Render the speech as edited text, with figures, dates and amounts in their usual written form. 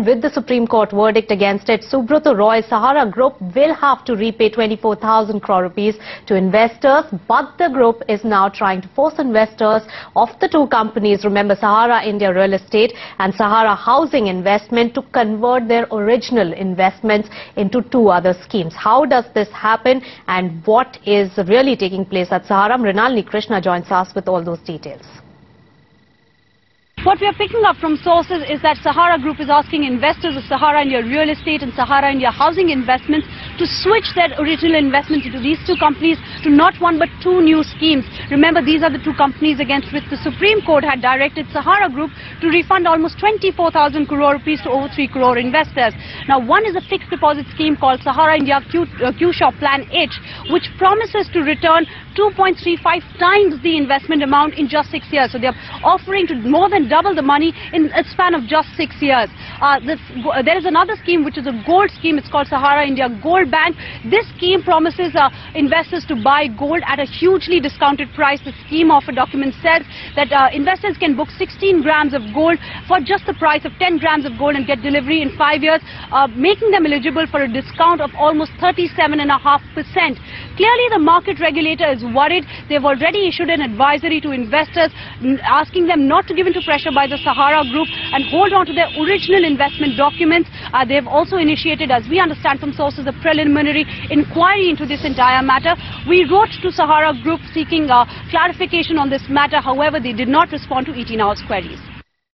With the Supreme Court verdict against it, Subrata Roy Sahara Group will have to repay 24,000 crore rupees to investors, but the group is now trying to force investors of the two companies, remember Sahara India Real Estate and Sahara Housing Investment, to convert their original investments into two other schemes. How does this happen and what is really taking place at Sahara? Mrinalini Krishna joins us with all those details. What we are picking up from sources is that Sahara Group is asking investors of Sahara India Real Estate and Sahara India Housing Investments to switch their original investments into these two companies to not one but two new schemes. Remember, these are the two companies against which the Supreme Court had directed Sahara Group to refund almost 24,000 crore rupees to over 3 crore investors. Now, one is a fixed deposit scheme called Sahara India Q-Shop Plan H, which promises to return 2.35 times the investment amount in just 6 years. So they are offering to more than double the money in a span of just 6 years. There is another scheme which is a gold scheme. It's called Sahara India Gold Bank. This scheme promises investors to buy gold at a hugely discounted price. The scheme offer document says that investors can book 16 grams of gold for just the price of 10 grams of gold and get delivery in 5 years, making them eligible for a discount of almost 37.5%. Clearly, the market regulator is worried. They've already issued an advisory to investors asking them not to give in to pressure by the Sahara Group and hold on to their original investment documents. They've also initiated, as we understand from sources, a preliminary inquiry into this entire matter. We wrote to Sahara Group seeking clarification on this matter. However, they did not respond to ET Now's queries.